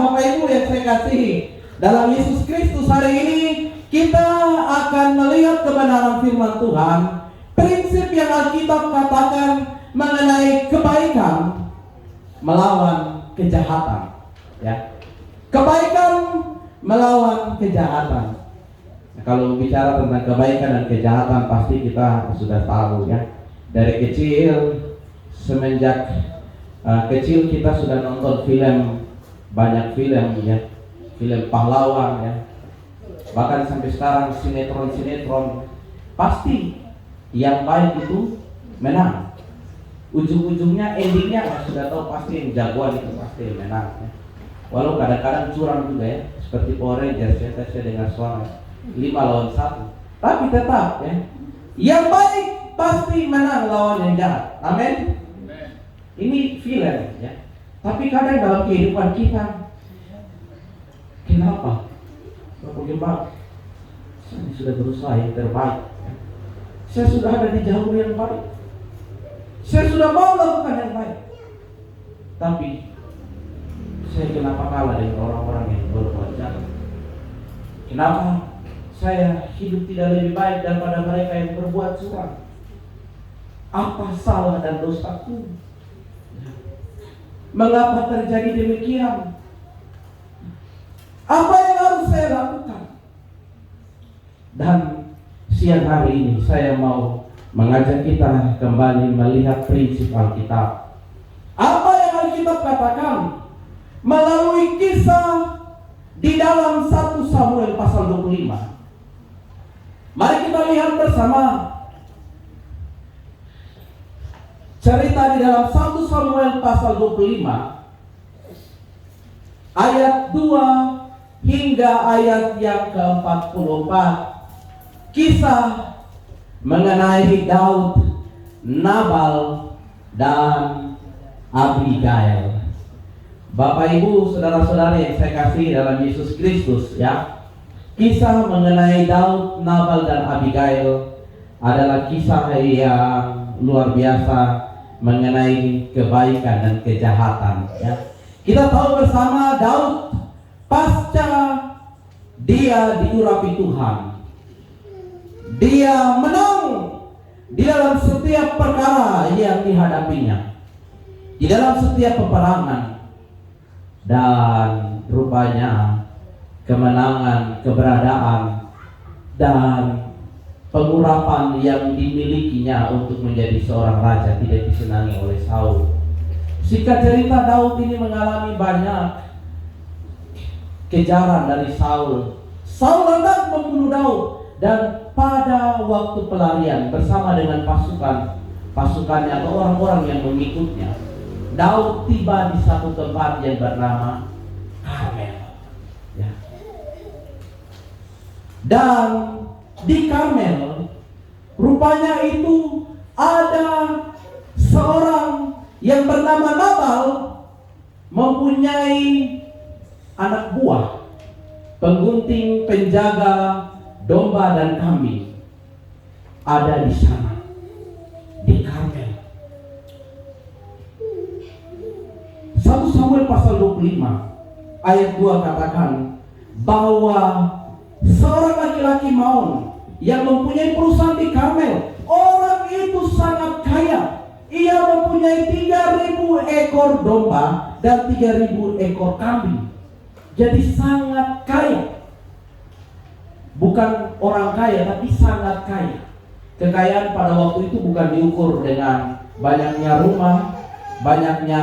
Bapak Ibu yang saya kasihi, dalam Yesus Kristus hari ini kita akan melihat kebenaran firman Tuhan. Prinsip yang Alkitab katakan mengenai kebaikan melawan kejahatan, ya. Kebaikan melawan kejahatan. Nah, kalau bicara tentang kebaikan dan kejahatan pasti kita sudah tahu, ya. Dari kecil, semenjak kecil kita sudah nonton film, banyak film, ya, film pahlawan, ya. Bahkan sampai sekarang sinetron pasti yang baik itu menang. Ujung-ujungnya, endingnya sudah tahu pasti yang jagoan itu pasti yang menang, ya. Walau kadang-kadang curang juga, ya, seperti Power Rangers, ya, saya dengar suara 5 lawan 1, tapi tetap, ya, yang baik pasti menang lawan yang jahat. Amin. Ini film, ya. Tapi kadang dalam kehidupan kita, kenapa? Bapak Gembala, saya sudah berusaha yang terbaik, ya. Saya sudah ada di jalur yang baik, saya sudah mau lakukan yang baik, tapi saya kenapa kalah dengan orang-orang yang berbuat jahat? Kenapa saya hidup tidak lebih baik daripada mereka yang berbuat curang? Apa salah dan dosaku? Mengapa terjadi demikian? Apa yang harus saya lakukan? Dan siang hari ini saya mau mengajak kita kembali melihat prinsip Alkitab. Apa yang Alkitab katakan melalui kisah di dalam 1 Samuel pasal 25. Mari kita lihat bersama cerita di dalam 1 Samuel pasal 25 ayat 2 hingga ayat yang ke-44. Kisah mengenai Daud, Nabal, dan Abigail. Bapak Ibu, saudara-saudari yang saya kasih dalam Yesus Kristus, ya. Kisah mengenai Daud, Nabal, dan Abigail adalah kisah yang luar biasa mengenai kebaikan dan kejahatan, ya. Kita tahu bersama Daud pasca dia diurapi Tuhan, dia menang di dalam setiap perkara yang dihadapinya, di dalam setiap peperangan, dan rupanya kemenangan, keberadaan, dan pengurapan yang dimilikinya untuk menjadi seorang raja tidak disenangi oleh Saul. Singkat cerita, Daud ini mengalami banyak kejaran dari Saul. Saul hendak membunuh Daud, dan pada waktu pelarian bersama dengan pasukannya atau orang-orang yang mengikutnya, Daud tiba di satu tempat yang bernama Karmel, ya. Dan di Karmel rupanya itu ada seorang yang bernama Nabal mempunyai anak buah, penggunting, penjaga domba dan kambing, ada di sana di Karmel. 1 Samuel pasal 25 ayat 2 katakan bahwa seorang laki-laki Maon yang mempunyai perusahaan di Karmel. Orang itu sangat kaya. Ia mempunyai 3.000 ekor domba dan 3.000 ekor kambing. Jadi sangat kaya. Bukan orang kaya, tapi sangat kaya. Kekayaan pada waktu itu bukan diukur dengan banyaknya rumah, banyaknya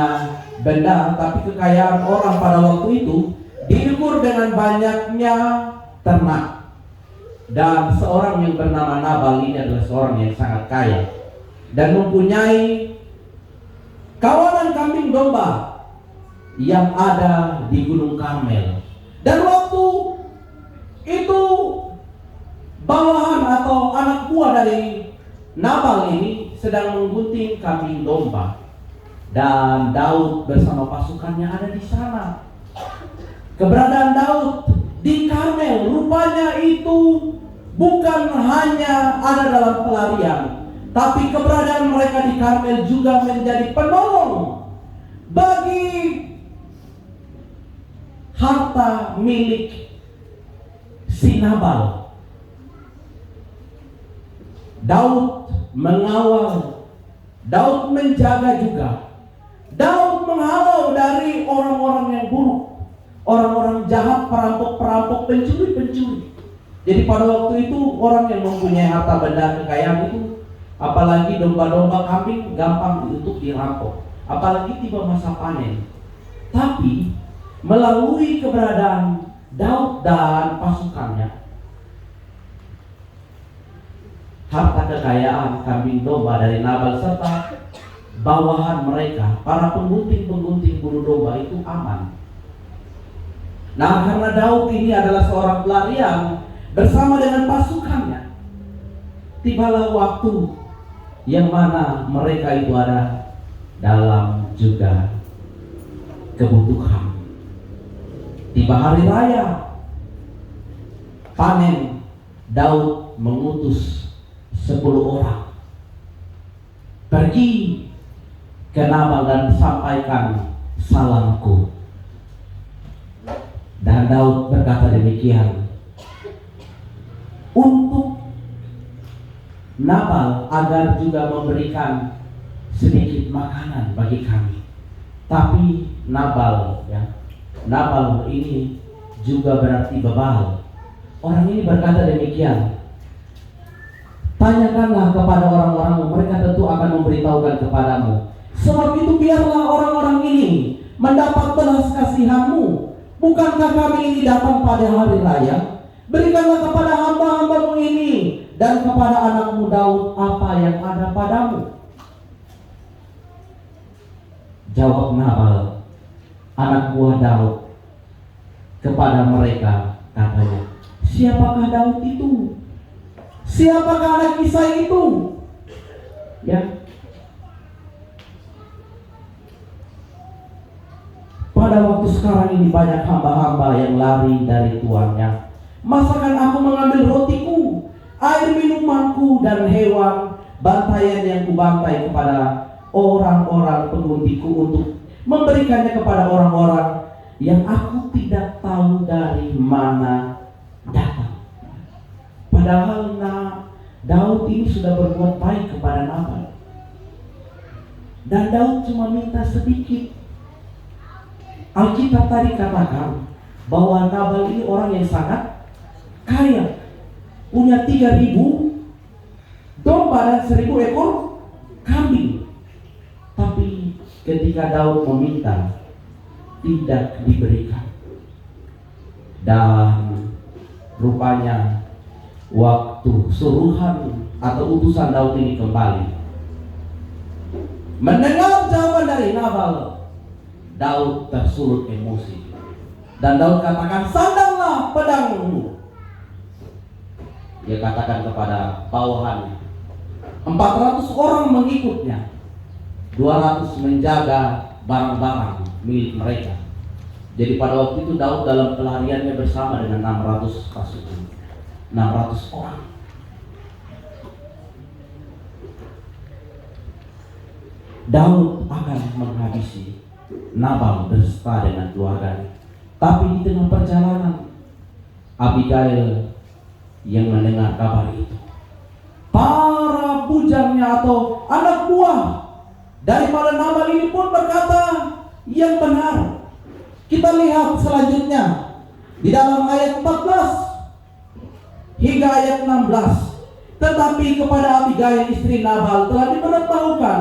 benda, tapi kekayaan orang pada waktu itu diukur dengan banyaknya ternak. Dan seorang yang bernama Nabal ini adalah seorang yang sangat kaya dan mempunyai kawanan kambing domba yang ada di Gunung Karmel. Dan waktu itu bawahan atau anak buah dari Nabal ini sedang menggunting kambing domba, dan Daud bersama pasukannya ada di sana. Keberadaan Daud di Karmel rupanya itu bukan hanya ada dalam pelarian, tapi keberadaan mereka di Karmel juga menjadi penolong bagi harta milik si Nabal. Daud mengawal, Daud menjaga juga. Daud menghalau dari orang-orang yang buruk, orang-orang jahat, perampok-perampok, pencuri-pencuri. Jadi pada waktu itu orang yang mempunyai harta benda kekayaan itu, apalagi domba-domba, kambing, gampang untuk dirampok. Apalagi tiba masa panen. Tapi melalui keberadaan Daud dan pasukannya, harta kekayaan kambing domba dari Nabal serta bawahan mereka, para penggunting-penggunting bulu domba itu aman. Nah, karena Daud ini adalah seorang pelarian bersama dengan pasukannya, tibalah waktu yang mana mereka itu ada dalam juga kebutuhan. Tiba hari raya panen, Daud mengutus 10 orang pergi ke Nabal dan sampaikan salamku. Dan Daud berkata demikian untuk Nabal agar juga memberikan sedikit makanan bagi kami. Tapi Nabal ini juga berarti bebal. Orang ini berkata demikian, tanyakanlah kepada orang-orang, mereka tentu akan memberitahukan kepadamu. Sebab itu biarlah orang-orang ini mendapat belas kasihanmu. Bukankah kami ini datang pada hari raya? Berikanlah kepada hamba-hambamu ini dan kepada anakmu Daud apa yang ada padamu. Jawab Nabal, anak buah Daud, kepada mereka katanya, siapakah Daud itu? Siapakah anak Isai itu? Ya. Pada waktu sekarang ini banyak hamba-hamba yang lari dari tuannya. Masakan aku mengambil rotiku, air minumanku, dan hewan bantaian yang kubantai kepada orang-orang pengguntingku untuk memberikannya kepada orang-orang yang aku tidak tahu dari mana datang. Padahal Daud ini sudah berbuat baik kepada Nabal. Dan Daud cuma minta sedikit. Alkitab tadi katakan bahwa Nabal ini orang yang sangat kaya, punya 3.000 domba dan 1.000 ekor kambing. Tapi ketika Daud meminta, tidak diberikan. Dan rupanya waktu suruhan atau utusan Daud ini kembali, mendengar jawaban dari Nabal, Daud tersulut emosi. Dan Daud katakan, sandanglah pedangmu. Dia katakan kepada bawahannya, 400 orang mengikutnya, 200 menjaga barang-barang milik mereka. Jadi pada waktu itu Daud dalam pelariannya bersama dengan 600 pasukan, 600 orang. Daud akan menghabisi Nabal berserta dengan keluarganya. Tapi di tengah perjalanan, Abigail yang mendengar kabar itu, para bujangnya atau anak buah daripada Nabal ini pun berkata yang benar. Kita lihat selanjutnya di dalam ayat 14 hingga ayat 16. Tetapi kepada Abigail istri Nabal telah diberitahukan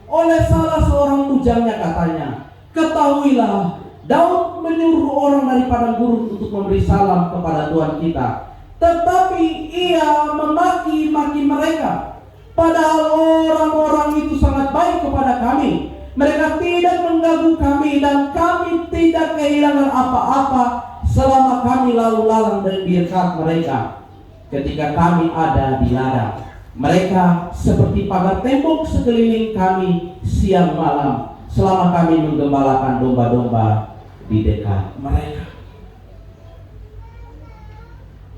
oleh salah seorang bujangnya, katanya, ketahuilah, Daud menyuruh orang dari padang gurun untuk memberi salam kepada Tuhan kita. Tetapi ia memaki-maki mereka. Padahal orang-orang itu sangat baik kepada kami. Mereka tidak mengganggu kami dan kami tidak kehilangan apa-apa selama kami lalu lalang di dekat mereka. Ketika kami ada di ladang, mereka seperti pagar tembok sekeliling kami siang malam selama kami menggembalakan domba-domba di dekat mereka.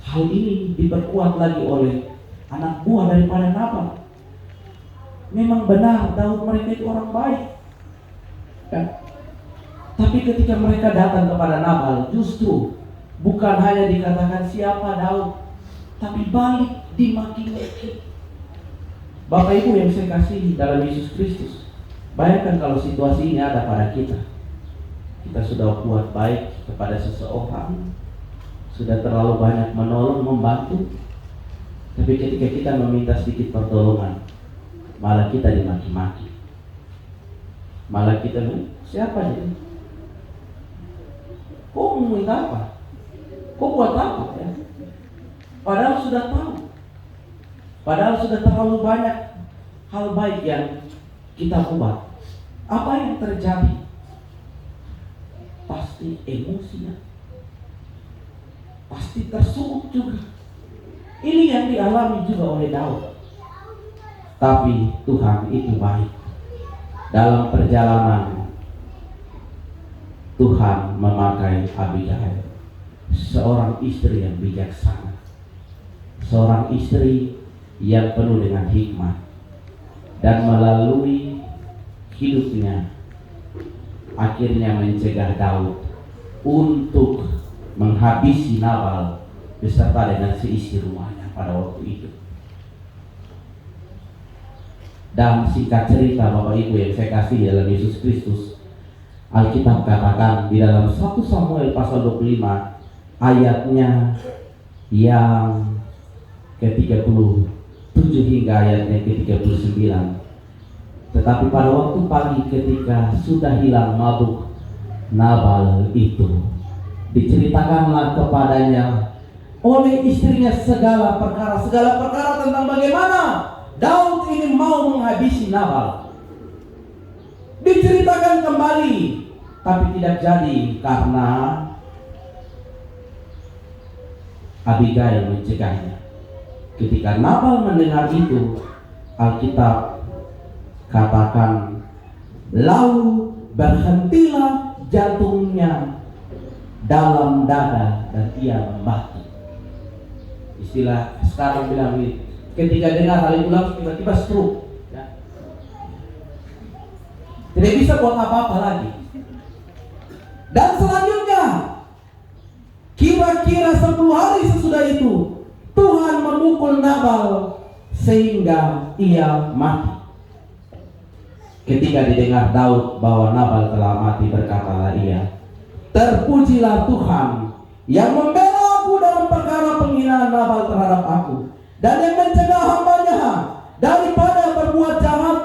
Hal ini diperkuat lagi oleh anak buah daripada Nabal. Memang benar Daud mereka itu orang baik, kan? Tapi ketika mereka datang kepada Nabal, justru bukan hanya dikatakan siapa Daud, tapi balik dimaki-maki. Bapak Ibu yang saya kasihi dalam Yesus Kristus, bayangkan kalau situasi ini ada pada kita. Kita sudah buat baik kepada seseorang, sudah terlalu banyak menolong, membantu, tapi ketika kita meminta sedikit pertolongan, malah kita dimaki-maki. Malah kita bilang, siapa ini? Kok mau minta apa? Kok buat apa ya? Padahal sudah tahu. Padahal sudah terlalu banyak hal baik yang kita buat. Apa yang terjadi? Pasti emosinya, pasti tersulut juga. Ini yang dialami juga oleh Daud. Tapi Tuhan itu baik. Dalam perjalanan Tuhan memakai Abigail, seorang istri yang bijaksana, seorang istri yang penuh dengan hikmat, dan melalui hidupnya akhirnya mencegah Daud untuk menghabisi Nabal beserta dengan seisi rumahnya pada waktu itu. Dan singkat cerita Bapak Ibu yang saya kasih dalam Yesus Kristus, Alkitab katakan di dalam 1 Samuel pasal 25 ayatnya yang ke-37 hingga ayatnya ke-39. Tetapi pada waktu pagi ketika sudah hilang mabuk Nabal itu, diceritakanlah kepadanya oleh istrinya segala perkara tentang bagaimana Daud ini mau menghabisi Nabal. Diceritakan kembali, tapi tidak jadi karena Abigail mencegahnya. Ketika Nabal mendengar itu, Alkitab katakan lalu berhentilah jantungnya dalam dada dan ia membatu. Istilah sekarang bilang ini, ketika dengar hal itu langsung tiba-tiba stroke ya. Tidak bisa buat apa-apa lagi. Dan selanjutnya kira-kira 10 hari sesudah itu Tuhan memukul Nabal sehingga ia mati. Ketika didengar Daud bahwa Nabal telah mati, berkatalah ia, terpujilah Tuhan yang membela aku dalam perkara penghinaan Nabal terhadap aku, dan yang mencegah hamba-Nya daripada berbuat jahat.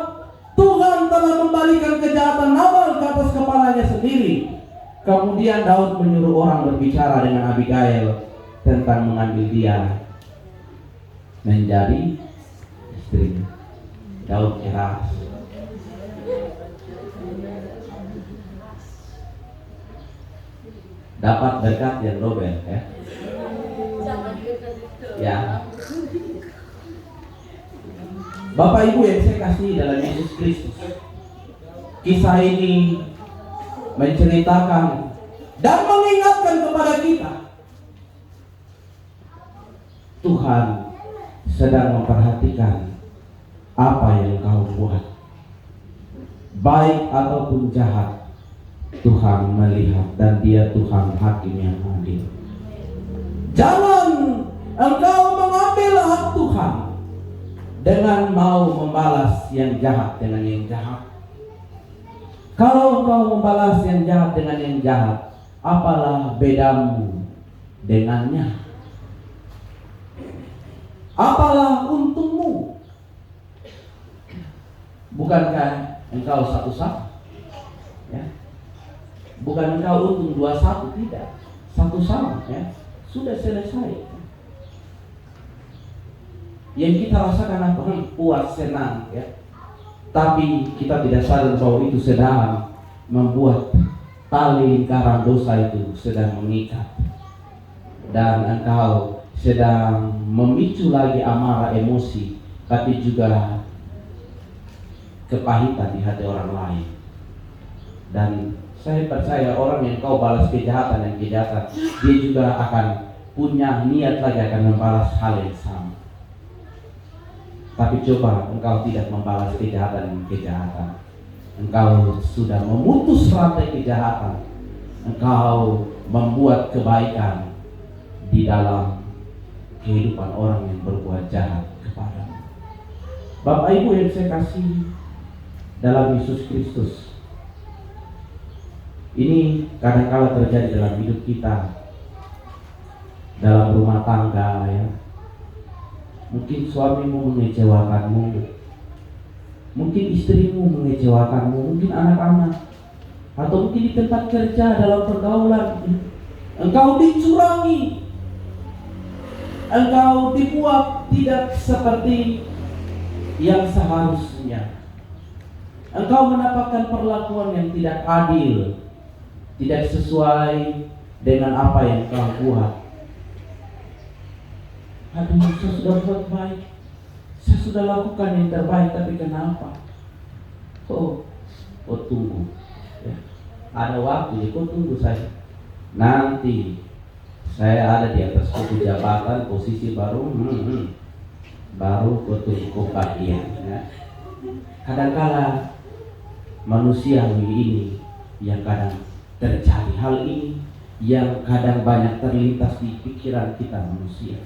Tuhan telah membalikan kejahatan Nabal ke atas kepalanya sendiri. Kemudian Daud menyuruh orang berbicara dengan Abigail tentang mengambil dia menjadi istrinya. Daud keras. Dapat berkat yang Robert ya. Ya. Bapak Ibu yang saya kasih dalam Yesus Kristus, kisah ini menceritakan dan mengingatkan kepada kita, Tuhan sedang memperhatikan apa yang kau buat, baik ataupun jahat. Tuhan melihat dan Dia Tuhan hakim yang adil. Jangan engkau mengambil hak Tuhan dengan mau membalas yang jahat dengan yang jahat. Kalau engkau membalas yang jahat dengan yang jahat, apalah bedamu dengannya? Apalah untungmu? Bukankah engkau satu-satu? Ya. Bukan engkau untung 2-1, tidak. Satu sama ya. Sudah selesai. Yang kita rasakan apa? Puas, senang ya. Tapi kita tidak sadar bahwa itu sedang membuat tali lingkaran dosa itu sedang mengikat. Dan engkau sedang memicu lagi amarah, emosi, tapi juga kepahitan di hati orang lain. Dan saya percaya orang yang kau balas kejahatan dan kejahatan, dia juga akan punya niat lagi akan membalas hal yang sama. Tapi coba engkau tidak membalas kejahatan dan kejahatan, engkau sudah memutus rantai kejahatan, engkau membuat kebaikan di dalam kehidupan orang yang berbuat jahat kepadamu. Bapak Ibu yang saya kasih dalam Yesus Kristus, ini kadang-kala terjadi dalam hidup kita, dalam rumah tangga ya. Mungkin suamimu mengecewakanmu, mungkin istrimu mengecewakanmu, mungkin anak-anak, atau mungkin di tempat kerja dalam pergaulan engkau dicurangi, engkau dibuat tidak seperti yang seharusnya, engkau mendapatkan perlakuan yang tidak adil, tidak sesuai dengan apa yang kau buat. Aduh, saya sudah buat baik, saya sudah lakukan yang terbaik, tapi kenapa? Oh tunggu ya. Ada waktu, kau tunggu saya. Nanti saya ada di atas suatu jabatan, posisi baru, baru kau tunggu bagian ya. Kadang-kala manusiawi ini yang kadang terjadi, hal ini yang kadang banyak terlintas di pikiran kita manusia.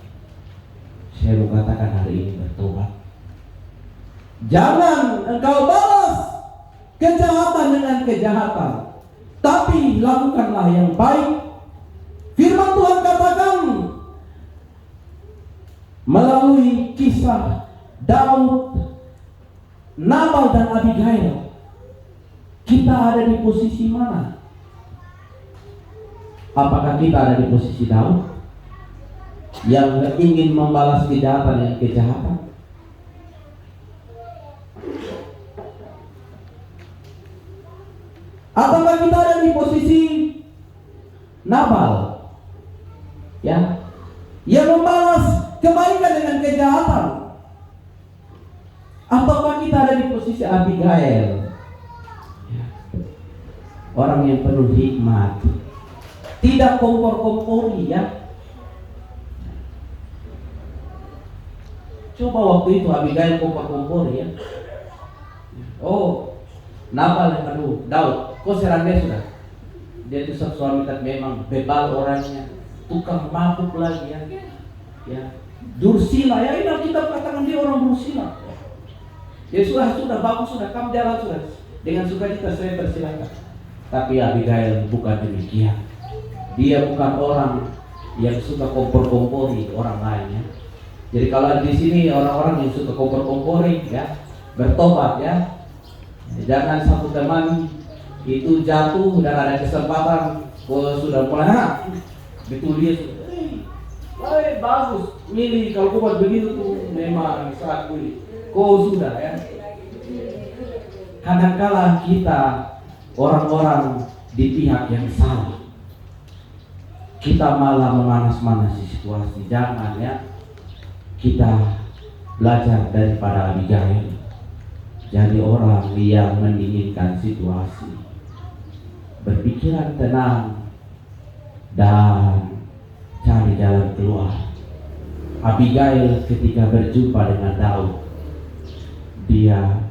Saya mau katakan hari ini bertobat. Jangan engkau balas kejahatan dengan kejahatan, tapi lakukanlah yang baik. Firman Tuhan katakan melalui kisah Daud, Nabal dan Abigail, kita ada di posisi mana? Apakah kita ada di posisi Daud yang ingin membalas kejahatan dengan kejahatan? Apakah kita ada di posisi Nabal ya, yang membalas kebaikan dengan kejahatan? Ataukah kita ada di posisi Abigail, orang yang penuh hikmat, tidak kompor-kompori ya? Coba waktu itu Abigail kompor-kompori ya. Oh, Nabal yang aduh, Daud, kok serang dia sudah? Dia itu suami tak memang bebal orangnya, tukang mabuk lagi ya. Ya, dursila ya, ini kita katakan dia orang dursila. Ya sudah bagus sudah, kamu jalan sudah. Dengan sukacita saya persilakan. Tapi Abigail bukan demikian. Dia bukan orang yang suka kompor-kompori orang lain ya. Jadi kalau di sini orang-orang yang suka kompor-kompori ya, bertobat ya. Jangan satu teman itu jatuh dan ada kesempatan kau sudah mulai betul dia bagus milih kalau kau buat begitu tuh memang saat kau sudah ya. Kadang-kala kita orang-orang di pihak yang salah, kita malah memanas-manasi situasi. Jangan ya, kita belajar daripada Abigail, jadi orang yang mendinginkan situasi, berpikiran tenang dan cari jalan keluar. Abigail ketika berjumpa dengan Daud, dia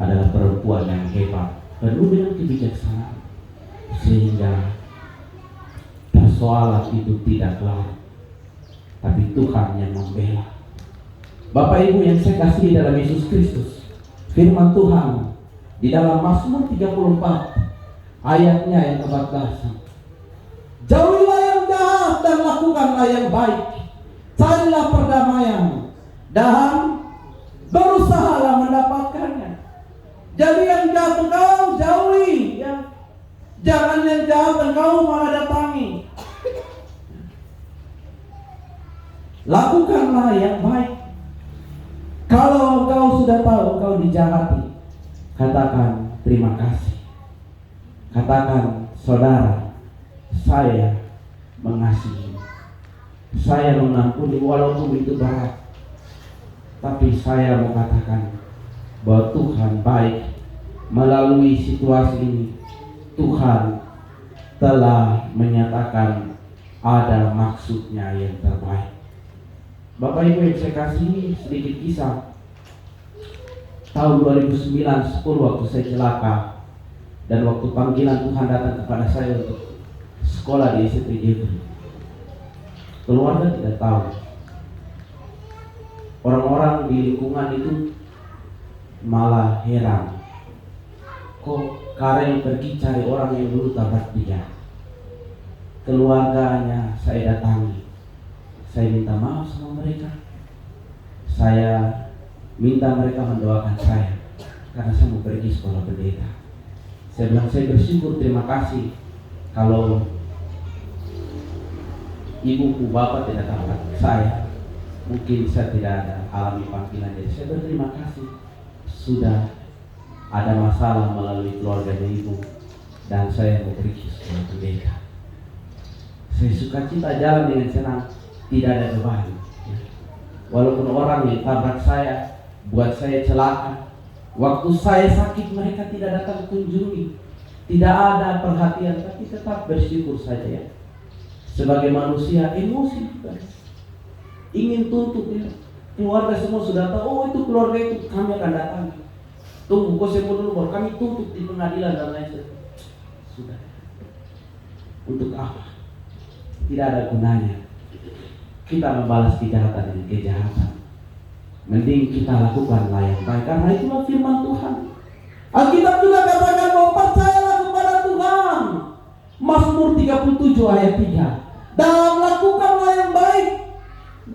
adalah perempuan yang hebat, penuh dengan kebijaksanaan, sehingga persoalan itu tidak kelar, tapi Tuhan yang membela. Bapak Ibu yang saya kasih dalam Yesus Kristus, firman Tuhan di dalam Mazmur 34 ayatnya yang ke-14, jauhilah yang jahat dan lakukanlah yang baik, carilah perdamaian dan berusahalah mendapatkannya. Jadi yang jahat engkau jauhi ya. Jangan yang jahat engkau malah datangi. Lakukanlah yang baik. Kalau engkau sudah tahu engkau dijahati, katakan terima kasih. Katakan, saudara, saya mengasihi, saya mengampuni walaupun itu berat. Tapi saya mau katakan bahwa Tuhan baik. Melalui situasi ini Tuhan telah menyatakan ada maksudnya yang terbaik. Bapak Ibu yang saya kasih, sedikit kisah. Tahun 2009-10 waktu saya celaka, Dan waktu panggilan Tuhan datang kepada saya untuk sekolah di SMP Jepri, keluarga tidak tahu. Orang-orang di lingkungan itu malah heran, kok Karel pergi cari orang yang dulu tabrak dia. Keluarganya saya datangi, saya minta maaf sama mereka, saya minta mereka mendoakan saya karena saya mau pergi sekolah pendeta. Saya bilang saya bersyukur, terima kasih kalau ibuku bapak tidak tabrak saya, mungkin saya tidak ada alami panggilan. Jadi saya berterima kasih sudah ada masalah melalui keluarganya ibu dan saya mau pergi sekolah pendeta. Saya sukacita jalan dengan senang, tidak ada beban. Walaupun orang yang tabrak saya, buat saya celaka, waktu saya sakit mereka tidak datang kunjungi, tidak ada perhatian, tapi tetap bersyukur saja ya. Sebagai manusia emosi juga, ingin tuntut ya. Keluarga semua sudah tahu, oh itu keluarga itu kami akan datang. Tunggu, kau semua dulu baru kami tuntut di pengadilan dan lain sebagainya. Sudah. Untuk apa? Tidak ada gunanya kita membalas kejahatan dengan kejahatan. Mending kita lakukan yang baik, karena itulah firman Tuhan. Alkitab juga katakan bahwa percayalah kepada Tuhan. Mazmur 37 ayat 3. Dan lakukanlah yang baik,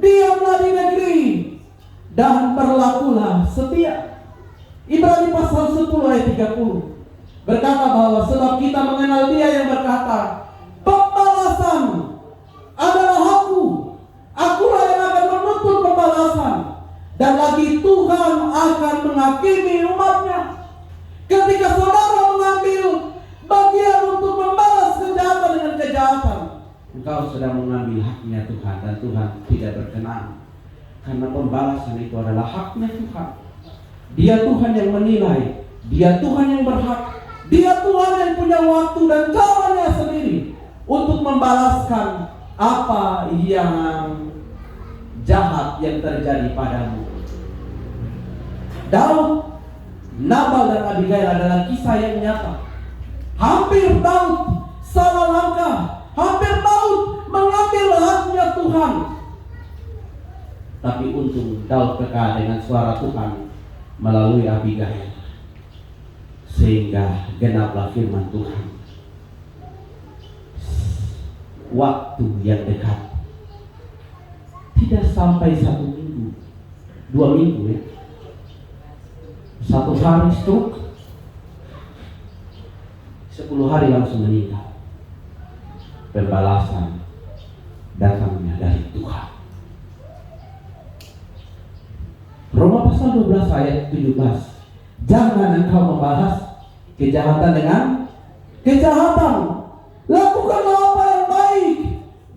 diamlah di negeri, dan berlakulah setia. Ibrani pasal 10 ayat 30 berkata bahwa sebab kita mengenal Dia yang berkata, pembalasan adalah akulah yang akan menuntut pembalasan, dan lagi Tuhan akan menghakimi umatnya. Ketika saudara mengambil bagian untuk membalas kejahatan dengan kejahatan, engkau sedang mengambil haknya Tuhan, dan Tuhan tidak berkenan, karena pembalasan itu adalah haknya Tuhan. Dia Tuhan yang menilai, Dia Tuhan yang berhak, Dia Tuhan yang punya waktu dan caranya sendiri untuk membalaskan apa yang jahat yang terjadi padamu. Daud, Nabal dan Abigail adalah kisah yang nyata. Hampir Daud salah langkah, hampir Daud mengambil haknya Tuhan. Tapi untung Daud peka dengan suara Tuhan melalui Abigail, sehingga genaplah firman Tuhan. Waktu yang dekat, tidak sampai 1 minggu, 2 minggu ya, 1 hari stroke, 10 hari langsung meninggal. Pembalasan datangnya dari Tuhan. Roma pasal 12 ayat 17. Jangan engkau membalas kejahatan dengan kejahatan. Lakukanlah apa yang baik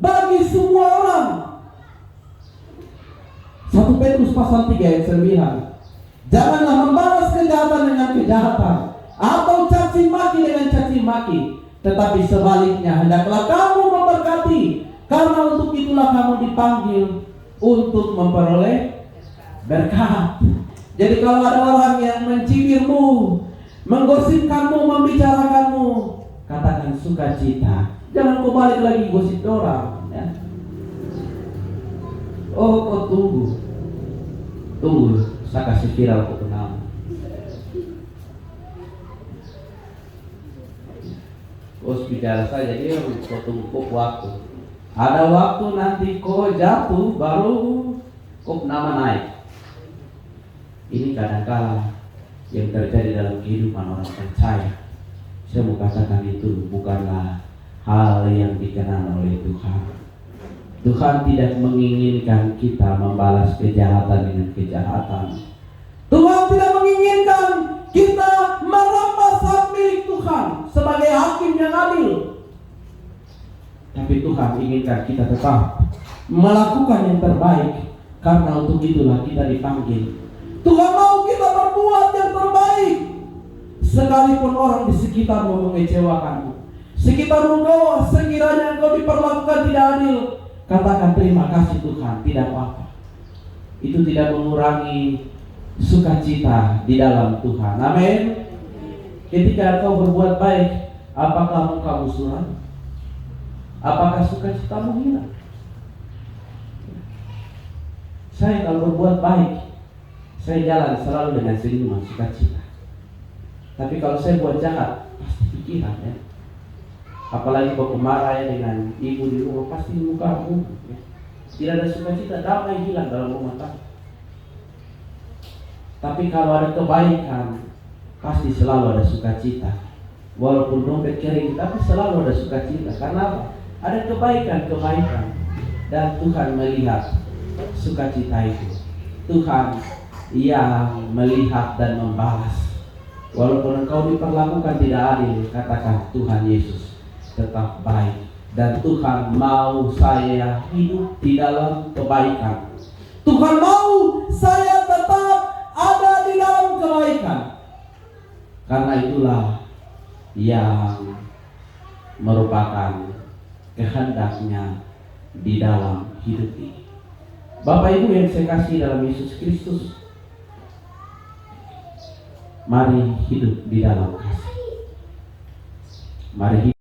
bagi semua orang. 1 Petrus pasal 3 ayat 9. Janganlah membalas kejahatan dengan kejahatan, atau caci maki dengan caci maki, tetapi sebaliknya hendaklah kamu memberkati, karena untuk itulah kamu dipanggil untuk memperoleh berkat. Jadi kalau ada orang yang mencibirmu, menggosipkanmu, membicarakanmu, katakan sukacita. Jangan kau balik lagi gosip orang ya. Oh, kau tunggu, saya kasih viral kau kenal. Kau bicara saja dia, kau tunggu waktu. Ada waktu nanti kau jatuh, baru kau nama naik. Ini kadang-kala yang terjadi dalam kehidupan orang percaya. Saya mau katakan itu bukanlah hal yang dikenal oleh Tuhan. Tuhan tidak menginginkan kita membalas kejahatan dengan kejahatan. Tuhan tidak menginginkan kita merampas hak milik Tuhan sebagai hakim yang adil. Tapi Tuhan inginkan kita tetap melakukan yang terbaik, karena untuk itulah kita dipanggil. Tuhan mau kita berbuat yang terbaik, sekalipun orang di sekitarmu mengecewakanmu, sekitarmu kau sekiranya engkau diperlakukan tidak adil, katakan terima kasih Tuhan, tidak apa-apa. Itu tidak mengurangi sukacita di dalam Tuhan. Amin. Ketika kau berbuat baik, apakah mukamu suram? Apakah sukacitamu hilang? Saya kalau berbuat baik, saya jalan selalu dengan senyuman, sukacita. Tapi kalau saya buat jahat, pasti pikiran ya. Apalagi kau marah ya dengan ibu di rumah, pasti mukamu ya. Tidak ada sukacita, damai hilang dalam rumah tangga. Tapi kalau ada kebaikan, pasti selalu ada sukacita. Walaupun dompet kering, tapi selalu ada sukacita. Karena apa? Ada kebaikan-kebaikan. Dan Tuhan melihat sukacita itu. Tuhan yang melihat dan membalas. Walaupun engkau diperlakukan tidak adil, katakan Tuhan Yesus tetap baik. Dan Tuhan mau saya hidup di dalam kebaikan. Tuhan mau saya tetap ada di dalam kebaikan. Karena itulah yang merupakan kehendaknya di dalam hidup ini. Bapak Ibu yang saya kasih dalam Yesus Kristus, mari hidup di dalam kasih. Mari hidup